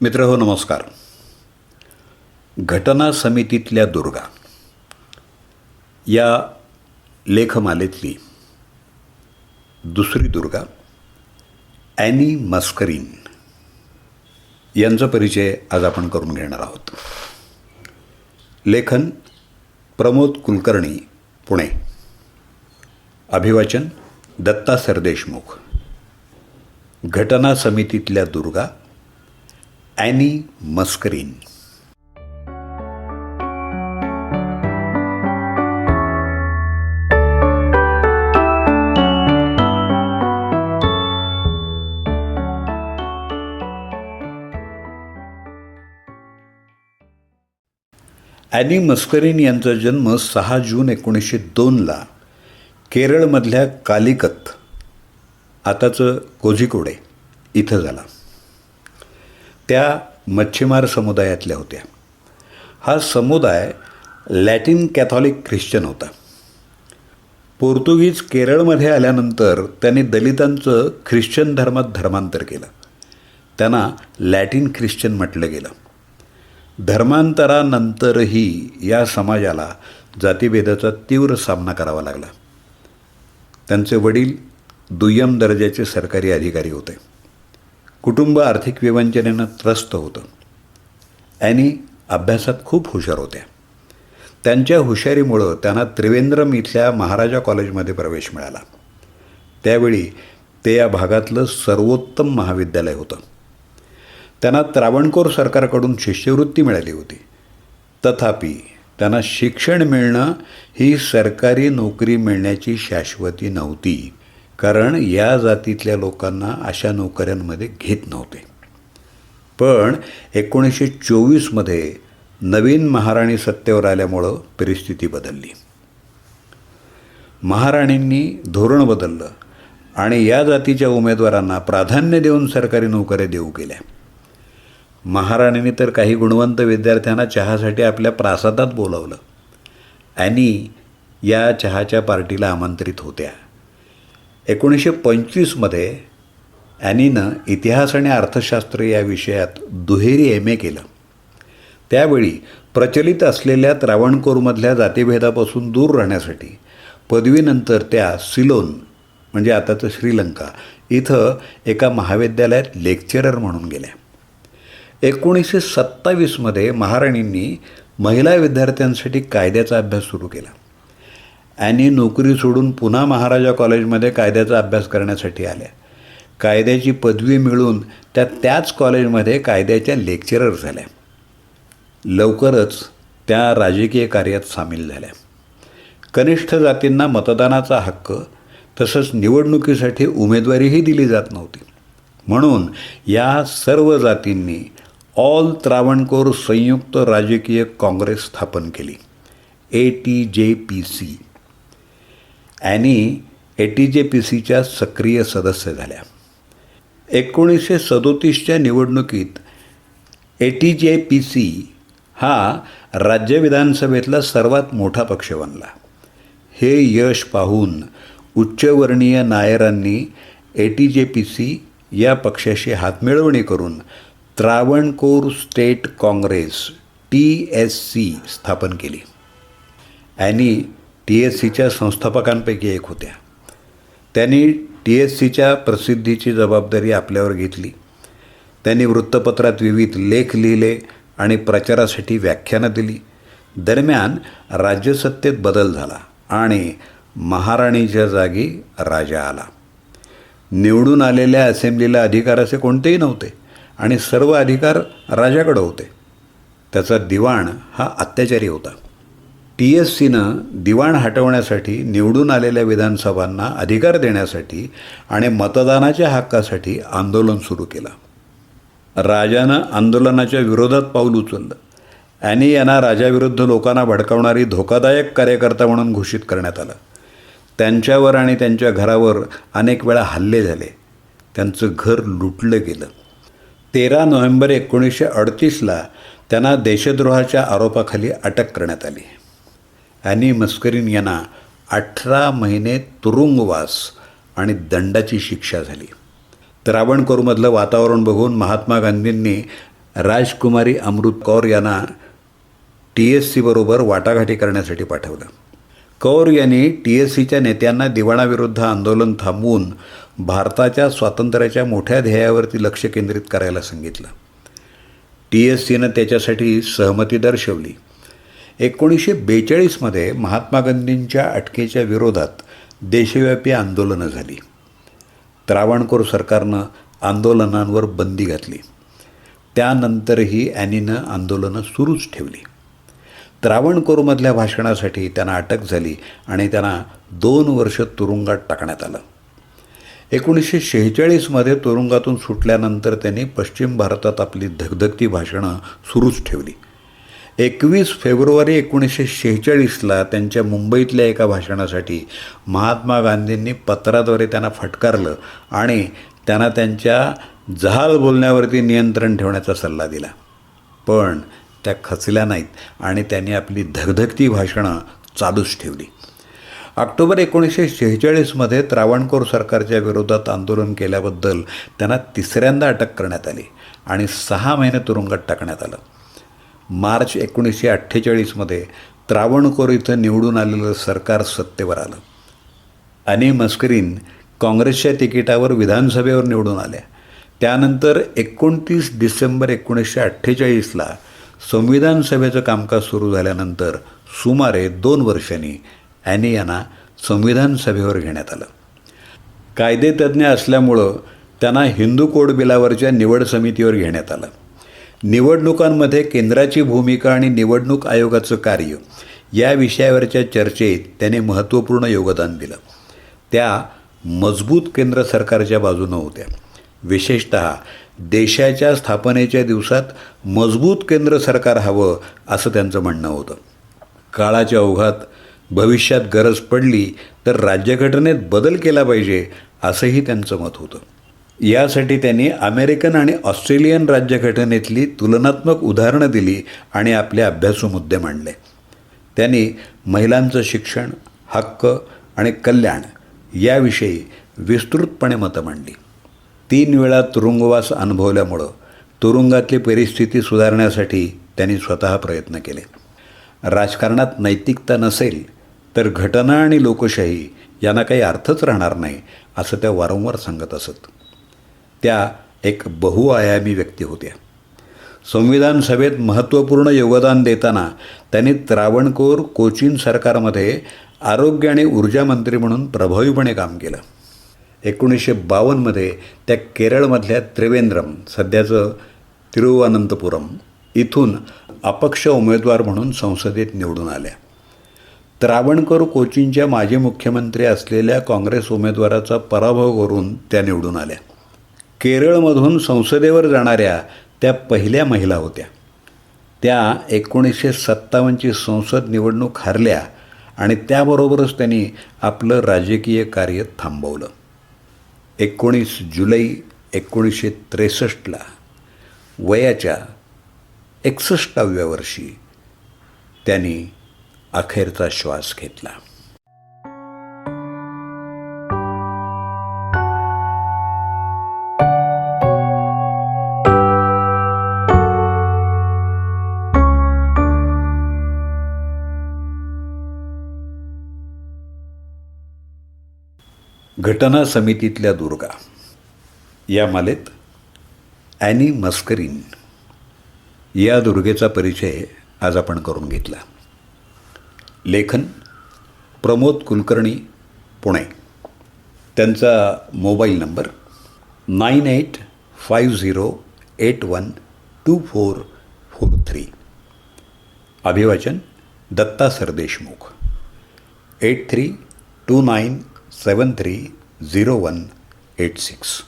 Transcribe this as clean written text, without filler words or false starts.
मित्रहो नमस्कार. घटना समितीतल्या दुर्गा या लेखमालेतली दुसरी दुर्गा ॲनी मस्करीन यांचा परिचय आज आपण करून घेणार आहोत. लेखन प्रमोद कुलकर्णी, पुणे. अभिवाचन दत्ता सरदेशमुख. घटना समितीतल्या Durga any Mascarene. Any Mascarene यांचा जन्म 6 जून 1902ला केरळमधल्या कालिकत, आताचं कोझिकोडे इथं झाला. त्या मच्छीमार समुदायातल्या होत्या. हा समुदाय लॅटिन कॅथॉलिक ख्रिश्चन होता. पोर्तुगीज केरळमध्ये आल्यानंतर त्यांनी दलितांचं ख्रिश्चन धर्मात धर्मांतर केलं. त्यांना लॅटिन ख्रिश्चन म्हटलं गेलं. धर्मांतरानंतरही या समाजाला जातिभेदाचा तीव्र सामना करावा लागला. त्यांचे वडील दुय्यम दर्जाचे सरकारी अधिकारी होते. कुटुंब आर्थिक विवंचनेनं त्रस्त होतं. ॲनी अभ्यासात खूप हुशार होत्या. त्यांच्या हुशारीमुळं त्यांना त्रिवेंद्रम इथल्या महाराजा कॉलेजमध्ये प्रवेश मिळाला. त्यावेळी ते या भागातलं सर्वोत्तम महाविद्यालय होतं. त्यांना त्रावणकोर सरकारकडून शिष्यवृत्ती मिळाली होती. तथापि त्यांना शिक्षण मिळणं ही सरकारी नोकरी मिळण्याची शाश्वती नव्हती, कारण या जातीतल्या लोकांना अशा नोकऱ्यांमध्ये घेत नव्हते. पण 1924मध्ये नवीन महाराणी सत्तेवर आल्यामुळं परिस्थिती बदलली. महाराणींनी धोरण बदललं आणि या जातीच्या उमेदवारांना प्राधान्य देऊन सरकारी नोकऱ्या देऊ केल्या. महाराणींनी तर काही गुणवंत विद्यार्थ्यांना चहासाठी आपल्या प्रासादात बोलावलं. ॲनी या चहाच्या पार्टीला आमंत्रित होत्या. 1925मध्ये ॲनीनं इतिहास आणि अर्थशास्त्र या विषयात दुहेरी MA केलं. त्यावेळी प्रचलित असलेल्या त्रावणकोरमधल्या जातीभेदापासून दूर राहण्यासाठी पदवीनंतर त्या सिलोन, म्हणजे आताचं श्रीलंका, इथं एका महाविद्यालयात लेक्चरर म्हणून गेल्या. 1927मध्ये महाराणींनी महिला विद्यार्थ्यांसाठी कायद्याचा अभ्यास सुरू केला. ॲनी नोकरी सोडून पुन्हा महाराजा कॉलेजमध्ये कायद्याचा अभ्यास करण्यासाठी आल्या. कायद्याची पदवी मिळून त्याच कॉलेजमध्ये कायद्याच्या लेक्चरर झाल्या. लवकरच त्या राजकीय कार्यात सामील झाल्या. कनिष्ठ जातींना मतदानाचा हक्क तसंच निवडणुकीसाठी उमेदवारीही दिली जात नव्हती. म्हणून या सर्व जातींनी ऑल त्रावणकोर संयुक्त राजकीय काँग्रेस स्थापन केली, ATJPC. ॲनी ATJPCच्या सक्रिय सदस्य झाल्या. 1937च्या निवडणुकीत ATJPC हा राज्य विधानसभेतला सर्वात मोठा पक्ष बनला. हे यश पाहून उच्चवर्णीय नायरांनी ATJPC या पक्षाशी हातमिळवणी करून त्रावणकोर स्टेट काँग्रेस TSC स्थापन केली. ॲनी TSCच्या संस्थापकांपैकी एक होत्या. त्यांनी TSCच्या प्रसिद्धीची जबाबदारी आपल्यावर घेतली. त्यांनी वृत्तपत्रात विविध लेख लिहिले आणि प्रचारासाठी व्याख्यानं दिली. दरम्यान राज्यसत्तेत बदल झाला आणि महाराणीच्या जागी राजा आला. निवडून आलेल्या असेंब्लीला अधिकार असे कोणतेही नव्हते आणि सर्व अधिकार राजाकडे होते. त्याचा दिवाण हा अत्याचारी होता. TSCनं दिवाण हटवण्यासाठी, निवडून आलेल्या विधानसभांना अधिकार देण्यासाठी आणि मतदानाच्या हक्कासाठी आंदोलन सुरू केलं. राजानं आंदोलनाच्या विरोधात पाऊल उचललं. ॲनी यांना राजाविरुद्ध लोकांना भडकावणारी धोकादायक कार्यकर्ता म्हणून घोषित करण्यात आलं. त्यांच्यावर आणि त्यांच्या घरावर अनेक वेळा हल्ले झाले. त्यांचं घर लुटलं गेलं. 13 नोव्हेंबर 1938ला त्यांना देशद्रोहाच्या आरोपाखाली अटक करण्यात आली. ॲनी मस्करीन यांना 18 महिने तुरुंगवास आणि दंडाची शिक्षा झाली. त्रावणकोरमधलं वातावरण बघून महात्मा गांधींनी राजकुमारी अमृत कौर यांना TSC बरोबर वाटाघाटी करण्यासाठी पाठवलं. कौर यांनी TSCच्या नेत्यांना दिवाणाविरुद्ध आंदोलन थांबवून भारताच्या स्वातंत्र्याच्या मोठ्या ध्येयावरती लक्ष केंद्रित करायला सांगितलं. TSCनं त्याच्यासाठी सहमती दर्शवली. 1942मध्ये महात्मा गांधींच्या अटकेच्या विरोधात देशव्यापी आंदोलनं झाली. त्रावणकोर सरकारनं आंदोलनांवर बंदी घातली. त्यानंतरही ॲनीनं आंदोलनं सुरूच ठेवली. त्रावणकोरमधल्या भाषणासाठी त्यांना अटक झाली आणि त्यांना 2 वर्ष तुरुंगात टाकण्यात आलं. 1946मध्ये तुरुंगातून सुटल्यानंतर त्यांनी पश्चिम भारतात आपली धगधगती भाषणं सुरूच ठेवली. 21 फेब्रुवारी 1946ला त्यांच्या मुंबईतल्या एका भाषणासाठी महात्मा गांधींनी पत्राद्वारे त्यांना फटकारलं आणि त्यांना त्यांच्या जहाल बोलण्यावरती नियंत्रण ठेवण्याचा सल्ला दिला. पण त्या खचल्या नाहीत आणि त्यांनी आपली धगधगती भाषणं चालूच ठेवली. ऑक्टोबर 1946मध्ये त्रावणकोर सरकारच्या विरोधात आंदोलन केल्याबद्दल त्यांना 3ऱ्यांदा अटक करण्यात आली आणि 6 महिने तुरुंगात टाकण्यात आलं. मार्च 1948मध्ये त्रावणकोर इथं निवडून आलेलं सरकार सत्तेवर आलं. आणि मस्करीन काँग्रेसच्या तिकिटावर विधानसभेवर निवडून आल्या. त्यानंतर 29 डिसेंबर 1948ला संविधान सभेचं कामकाज सुरू झाल्यानंतर सुमारे 2 वर्षांनी ॲनी यांना संविधान सभेवर घेण्यात आलं. कायदेतज्ज्ञ असल्यामुळं त्यांना हिंदू कोड बिलावरच्या निवड समितीवर घेण्यात आलं. निवडणुकांमध्ये केंद्राची भूमिका आणि निवडणूक आयोगाचं कार्य या विषयावरच्या चर्चेत त्याने महत्त्वपूर्ण योगदान दिलं. त्या मजबूत केंद्र सरकारच्या बाजूनं होत्या. विशेषतः देशाच्या स्थापनेच्या दिवसात मजबूत केंद्र सरकार हवं असं त्यांचं म्हणणं होतं. काळाच्या ओघात भविष्यात गरज पडली तर राज्यघटनेत बदल केला पाहिजे असंही त्यांचं मत होतं. यासाठी त्यांनी अमेरिकन आणि ऑस्ट्रेलियन राज्यघटनेतली तुलनात्मक उदाहरणं दिली आणि आपले अभ्यासू मुद्दे मांडले. त्यांनी महिलांचं शिक्षण, हक्क आणि कल्याण याविषयी विस्तृतपणे मतं मांडली. 3 वेळा तुरुंगवास अनुभवल्यामुळं तुरुंगातली परिस्थिती सुधारण्यासाठी त्यांनी स्वतः प्रयत्न केले. राजकारणात नैतिकता नसेल तर घटना आणि लोकशाही यांना काही अर्थच राहणार नाही असं त्या वारंवार सांगत असत. त्या एक बहुआयामी व्यक्ती होत्या. संविधान सभेत महत्त्वपूर्ण योगदान देताना त्यांनी त्रावणकोर कोचीन सरकारमध्ये आरोग्य आणि ऊर्जा मंत्री म्हणून प्रभावीपणे काम केलं. 1952मध्ये त्या केरळमधल्या त्रिवेंद्रम, सध्याचं तिरुवनंतपुरम इथून अपक्ष उमेदवार म्हणून संसदेत निवडून आल्या. त्रावणकोर कोचीनच्या माजी मुख्यमंत्री असलेल्या काँग्रेस उमेदवाराचा पराभव करून त्या निवडून आल्या. केरळमधून संसदेवर जाणाऱ्या त्या पहिल्या महिला होत्या. त्या 1957ची संसद निवडणूक हारल्या आणि त्याबरोबरच त्यांनी आपलं राजकीय कार्य थांबवलं. 19 जुलै 1963ला वयाच्या 61व्या वर्षी त्यांनी अखेरचा श्वास घेतला. घटना समितीतल्या दुर्गा या मालेत ॲनी मस्करीन या दुर्गेचा परिचय आज आपण करून घेतला. लेखन प्रमोद कुलकर्णी, पुणे. त्यांचा मोबाईल नंबर 9850812443. अभिवाचन दत्ता सरदेशमुख. 8329730186.